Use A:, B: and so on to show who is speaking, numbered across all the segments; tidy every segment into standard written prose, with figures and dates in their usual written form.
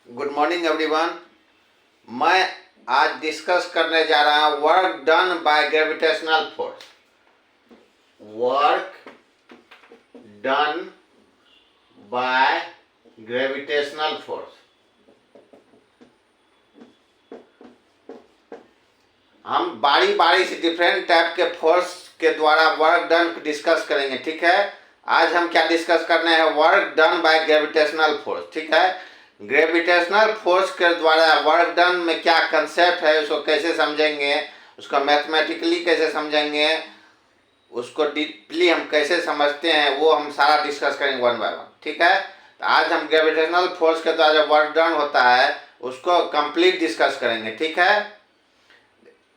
A: Good morning everyone. मैं आज discuss करने जा रहा हूँ work done by gravitational force. Work done by gravitational force. हम बारी बारी से डिफरेंट टाइप के फोर्स के द्वारा वर्क डन डिस्कस करेंगे, ठीक है। आज हम क्या डिस्कस करने हैं? Work done by gravitational force, ठीक है। ग्रेविटेशनल फोर्स के द्वारा वर्क डन में क्या कंसेप्ट है, उसको कैसे समझेंगे, उसको मैथमेटिकली कैसे समझेंगे, उसको डीपली हम कैसे समझते हैं, वो हम सारा डिस्कस करेंगे वन बाय वन, ठीक है। तो आज हम ग्रेविटेशनल फोर्स के द्वारा जो वर्क डन होता है उसको कंप्लीट डिस्कस करेंगे, ठीक है।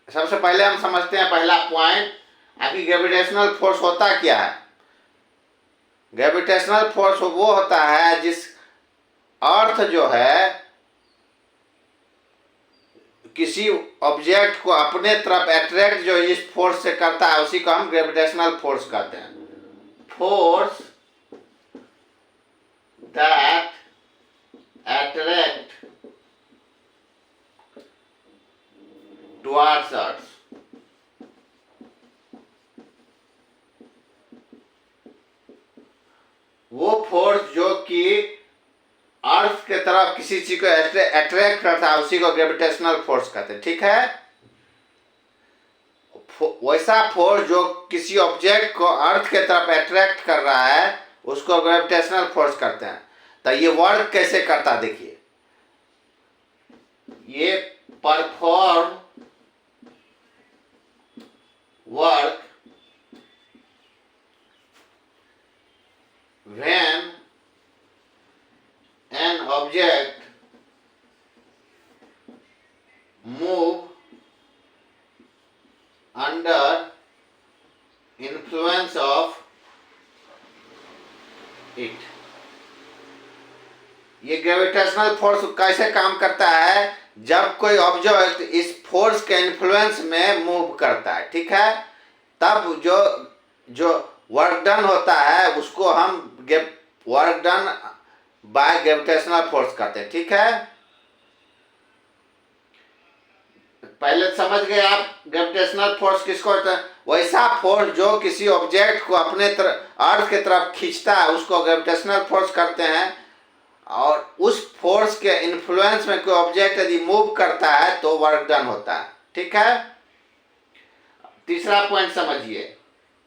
A: सबसे पहले हम समझते हैं पहला पॉइंट, आखिर ग्रेविटेशनल फोर्स होता क्या है। ग्रेविटेशनल फोर्स वो होता है जिस अर्थ जो है किसी ऑब्जेक्ट को अपने तरफ अट्रैक्ट जो इस फोर्स से करता है उसी को हम ग्रेविटेशनल फोर्स कहते हैं। फोर्स दैट अट्रैक्ट टुवर्ड्स अर्थ। वो फोर्स जो कि अर्थ के तरफ किसी चीज को अट्रैक्ट करता है उसी को ग्रेविटेशनल फोर्स कहते हैं, ठीक है। वैसा फोर्स जो किसी ऑब्जेक्ट को अर्थ के तरफ अट्रैक्ट कर रहा है उसको ग्रेविटेशनल फोर्स कहते हैं। तो ये वर्क कैसे करता, देखिए। ये perform work when an object move under influence of it। ये ग्रेविटेशनल फोर्स कैसे काम करता है? जब कोई ऑब्जेक्ट इस फोर्स के इन्फ्लुएंस में मूव करता है, ठीक है, तब जो वर्क डन होता है उसको हम work done by gravitational force कहते हैं, ठीक है। पहले समझ गए आप ग्रेविटेशनल फोर्स किसको कहते हैं? वैसा फोर्स जो किसी ऑब्जेक्ट को अपने अर्थ की तरफ खींचता है उसको ग्रेविटेशनल फोर्स कहते हैं। और उस फोर्स के इन्फ्लुएंस में कोई ऑब्जेक्ट यदि मूव करता है तो वर्क डन होता है, ठीक है। तीसरा पॉइंट समझिए।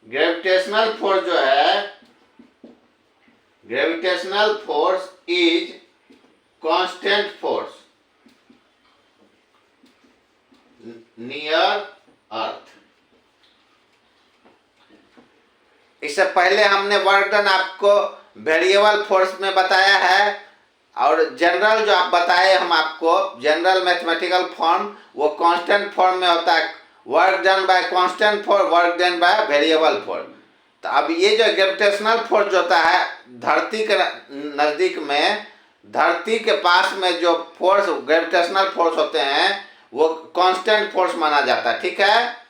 A: ग्रेविटेशनल फोर्स जो है, gravitational force is constant force near अर्थ। इससे पहले हमने वर्क डन आपको वेरिएबल फोर्स में बताया है और जनरल जो आप बताए हम आपको जनरल मैथमेटिकल फॉर्म वो कांस्टेंट फॉर्म में होता है। Work done bye constant force, work done by variable force. तो अब ये जो ग्रेविटेशनल फोर्स होता है धरती के नज़दीक में, धरती के पास में जो फोर्स ग्रेविटेशनल फोर्स होते हैं वो कांस्टेंट फोर्स माना जाता है, ठीक है।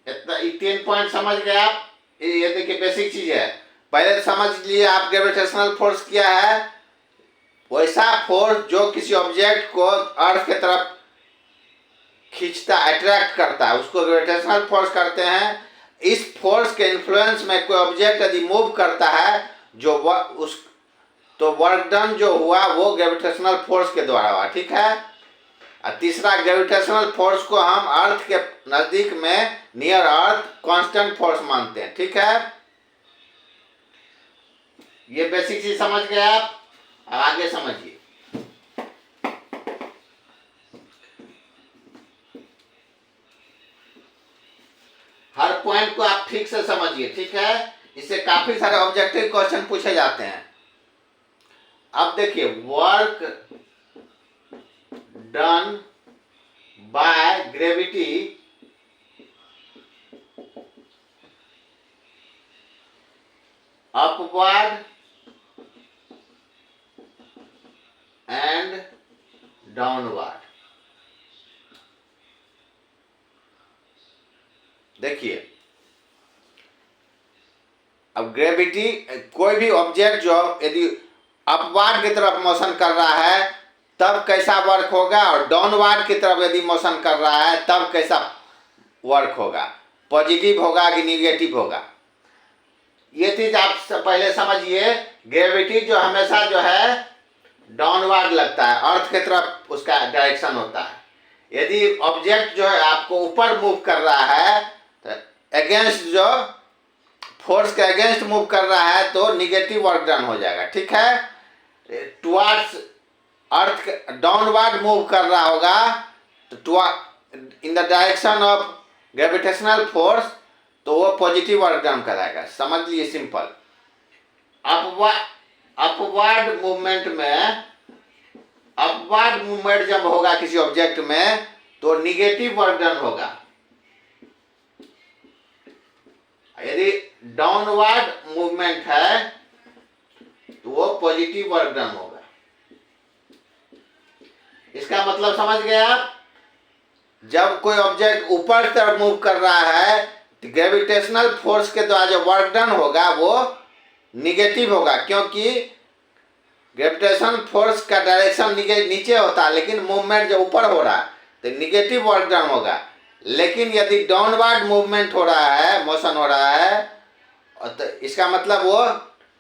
A: इतना 3 पॉइंट समझ गए आप। ये देखिए बेसिक चीज है। पहले समझ लिए आप ग्रेविटेशनल फोर्स क्या है। वैसा फोर्स जो किसी ऑब्जेक्ट को अर्थ की तरफ खींचता, अट्रैक्ट करता है उसको ग्रेविटेशनल फोर्स कहते हैं। इस फोर्स के इन्फ्लुएंस में कोई ऑब्जेक्ट यदि मूव करता है तो वर्क डन जो हुआ वो ग्रेविटेशनल फोर्स के द्वारा हुआ, ठीक है। और तीसरा ग्रेविटेशनल फोर्स को हम अर्थ के नजदीक में नियर अर्थ कांस्टेंट फोर्स मानते हैं, ठीक है। ये बेसिक चीज समझ गए आप। अब आगे समझिए। हर पॉइंट को आप ठीक से समझिए, ठीक है। इससे काफी सारे ऑब्जेक्टिव क्वेश्चन पूछे जाते हैं। अब देखिए, work done by gravity upward and downward. देखिए, अब ग्रेविटी, कोई भी ऑब्जेक्ट जो यदि अपवार्ड की तरफ मोशन कर रहा है तब कैसा वर्क होगा, और डाउनवार्ड की तरफ यदि मोशन कर रहा है तब कैसा वर्क होगा, पॉजिटिव होगा कि निगेटिव होगा। ये चीज आप पहले समझिए। ग्रेविटी जो हमेशा जो है डाउनवार्ड लगता है, अर्थ की तरफ उसका डायरेक्शन होता है। यदि ऑब्जेक्ट जो है आपको ऊपर मूव कर रहा है तो अगेंस्ट, जो फोर्स के अगेंस्ट मूव कर रहा है तो निगेटिव वर्क डन हो जाएगा, ठीक है। टुवर्ड्स अर्थ डाउनवर्ड मूव कर रहा होगा तो in the direction of gravitational force, तो वो पॉजिटिव वर्क डन कराएगा। समझ लिए, सिंपल। अपवर्ड मूवमेंट में, अपवर्ड मूवमेंट जब होगा किसी ऑब्जेक्ट में तो निगेटिव वर्क डन होगा। यदि डाउनवर्ड मूवमेंट है तो वो पॉजिटिव वर्क डन होगा। इसका मतलब समझ गए आप? जब कोई ऑब्जेक्ट ऊपर तरफ मूव कर रहा है तो ग्रेविटेशनल फोर्स के द्वारा जो वर्क डन होगा वो निगेटिव होगा, क्योंकि ग्रेविटेशन फोर्स का डायरेक्शन नीचे होता है, लेकिन मूवमेंट जो ऊपर हो रहा है तो निगेटिव वर्क डन होगा। लेकिन यदि डाउनवर्ड मूवमेंट हो रहा है, मोशन हो रहा है, तो इसका मतलब वो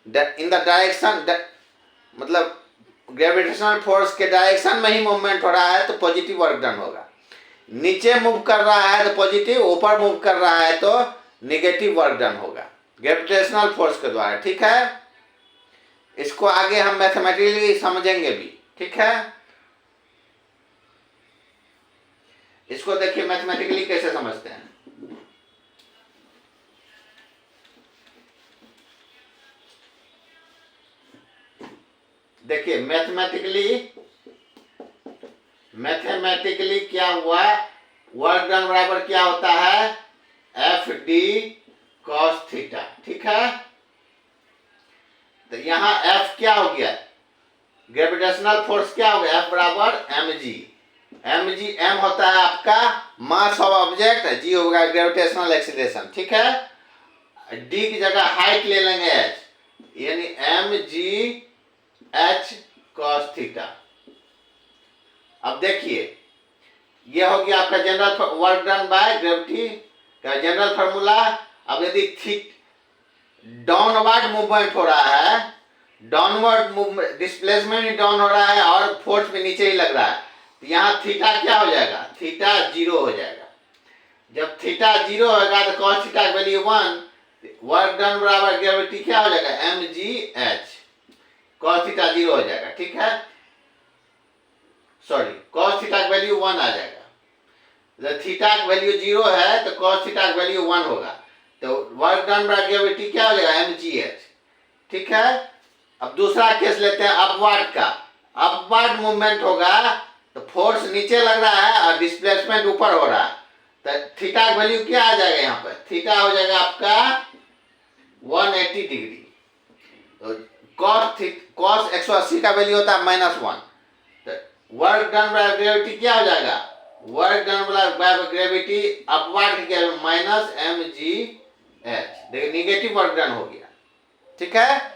A: इन द डायरेक्शन, मतलब ग्रेविटेशनल फोर्स के डायरेक्शन में ही मूवमेंट हो रहा है तो पॉजिटिव वर्क डन होगा। नीचे मूव कर रहा है तो पॉजिटिव, ऊपर मूव कर रहा है तो निगेटिव वर्क डन होगा ग्रेविटेशनल फोर्स के द्वारा, ठीक है। इसको आगे हम मैथमेटिकली समझेंगे भी, ठीक है। इसको देखिए मैथमेटिकली कैसे समझते हैं। देखिए मैथमेटिकली क्या हुआ, वर्क डन बराबर क्या होता है, एफ डी कॉस थीटा, ठीक है। तो यहां एफ क्या हो गया, ग्रेविटेशनल फोर्स क्या हो गया, एफ बराबर एम जी। एम होता है आपका मास ऑफ ऑब्जेक्ट, जी होगा ग्रेविटेशनल एक्सीलरेशन, ठीक है। डी की जगह हाइट ले लेंगे एच, यानी M G H cos theta. अब देखिए ये हो गया आपका general work done by gravity का जनरल फार्मूला। अब यदि डाउनवर्ड मूवमेंट हो रहा है, डाउनवर्ड मूवमेंट, डिस्प्लेसमेंट डाउन हो रहा है और फोर्स भी नीचे ही लग रहा है, तो यहाँ थीटा क्या हो जाएगा, थीटा 0 हो जाएगा। जब थीटा 0 होगा तो कॉस थीटा की वैल्यू 1, वर्क डन बराबर ग्रेविटी क्या हो जाएगा, M G H, cos theta 0 हो जाएगा, ठीक है। सॉरी, कॉस थीटा की वैल्यू 1 आ जाएगा। जब थीटा की वैल्यू 0 है तो कॉस थीटा की वैल्यू 1 होगा, तो वर्क डन बाय ग्रेविटी क्या हो जाएगा, एम जी एच, ठीक है। अब दूसरा केस लेते हैं अपवर्ड का। अपवर्ड मूवमेंट होगा तो फोर्स नीचे लग रहा है और डिस्प्लेसमेंट ऊपर हो रहा है, तो थीटा की वैल्यू क्या आ जाएगा, यहाँ पर थीटा हो जाएगा आपका 180 डिग्री। तो कॉस 180 का वैल्यू होता है -1, तो वर्क डन बाय ग्रेविटी क्या हो जाएगा, work done by gravity upward के माइनस एम जी एच, देखिए निगेटिव वर्क डन हो गया, ठीक है।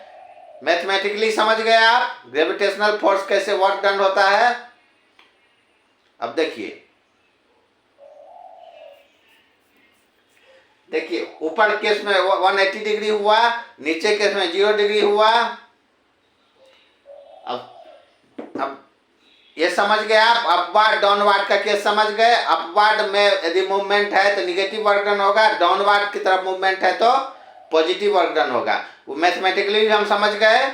A: मैथमेटिकली समझ गए आप ग्रेविटेशनल फोर्स कैसे वर्क डन होता है। अब देखिए ऊपर केस में 180 डिग्री हुआ, नीचे केस में 0 डिग्री हुआ। अब ये समझ गए आप, अपवर्ड डाउनवर्ड का केस समझ गए। अपवर्ड में यदि मूवमेंट है तो निगेटिव वर्क डन होगा, डाउनवर्ड की तरफ मूवमेंट है तो पॉजिटिव वर्क डन होगा। वो मैथमेटिकली भी हम समझ गए।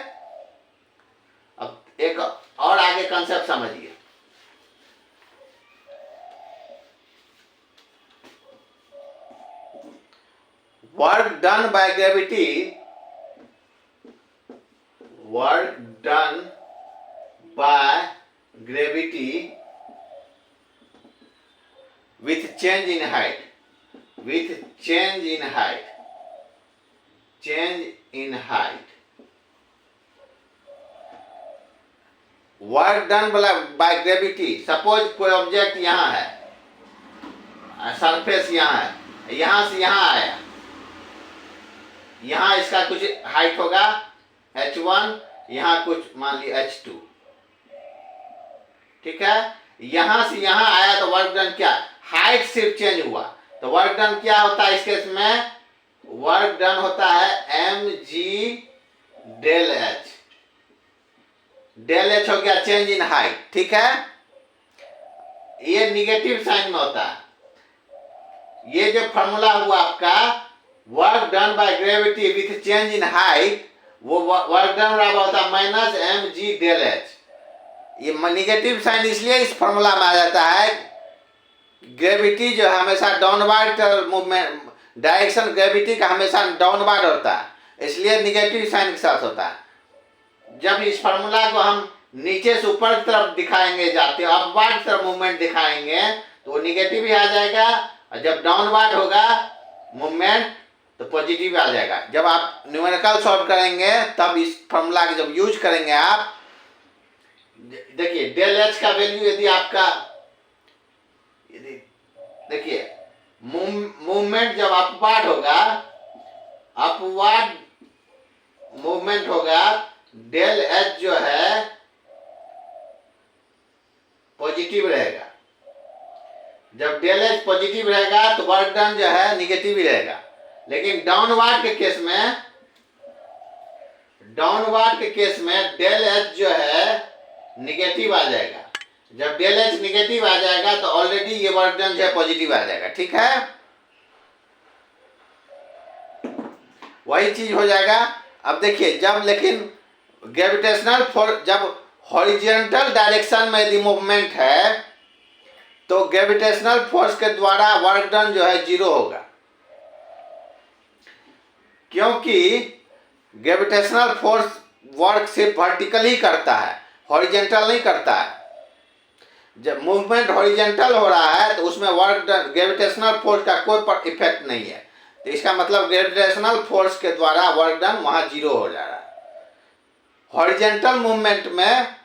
A: अब एक और आगे कंसेप्ट समझिए। Work done by gravity, work done bye gravity with change in height, with change in height, change in height, work done by gravity। Suppose कोई ऑब्जेक्ट यहाँ है, सरफेस यहाँ है, यहाँ से यहाँ आया, यहाँ इसका कुछ हाइट होगा h1, यहाँ कुछ मान ली h2, ठीक है। यहां से यहां आया तो वर्क डन क्या, हाइट सिर्फ चेंज हुआ, तो वर्क डन क्या होता है इस केस में, वर्क डन होता है mg del H. Del H हो गया चेंज इन हाइट, ठीक है। ये निगेटिव साइन में होता है। ये जो फॉर्मूला हुआ आपका work done by gravity with change in height, वो वर्क डन बराबर होता है माइनस mg डेल एच। ये निगेटिव साइन इसलिए इस फॉर्मूला में आ जाता है, ग्रेविटी जो है हमेशा डाउनवर्ड मूवमेंट, डायरेक्शन ग्रेविटी का हमेशा डाउनवर्ड होता है, इसलिए निगेटिव साइन के साथ होता है। जब इस फार्मूला को हम नीचे से ऊपर की तरफ दिखाएंगे, जाते अपवर्ड तरफ मूवमेंट दिखाएंगे, तो वो निगेटिव ही आ जाएगा, और जब डाउनवर्ड होगा मूवमेंट तो पॉजिटिव आ जाएगा। जब आप न्यूमेरिकल सॉल्व करेंगे तब इस फार्मूला के जब यूज करेंगे आप, देखिए डेल एच का वैल्यू यदि आपका, देखिए मूवमेंट जब अपवर्ड होगा, अपवर्ड मूवमेंट होगा, डेल एच जो है पॉजिटिव रहेगा। जब डेल एच पॉजिटिव रहेगा तो वर्क डन जो है निगेटिव ही रहेगा। लेकिन डाउनवर्ड के केस में, डाउनवर्ड के केस में डेल एच जो है निगेटिव आ जाएगा। जब डेल एच निगेटिव आ जाएगा तो ऑलरेडी ये वर्क डन जो है पॉजिटिव आ जाएगा, ठीक है। वही चीज हो जाएगा। अब देखिए जब लेकिन ग्रेविटेशनल फोर्स, जब हॉरिजॉन्टल डायरेक्शन में यदि मूवमेंट है तो ग्रेविटेशनल फोर्स के द्वारा वर्क डन जो है 0 होगा, क्योंकि ग्रेविटेशनल फोर्स वर्क सिर्फ वर्टिकली करता है, हॉरिजॉन्टल नहीं करता है। जब मूवमेंट हॉरिजॉन्टल हो रहा है तो उसमें वर्क डन, ग्रेविटेशनल फोर्स का कोई इफेक्ट नहीं है, तो इसका मतलब ग्रेविटेशनल फोर्स के द्वारा वर्क डन वहां 0 हो जा रहा है। हॉरिजॉन्टल मूवमेंट में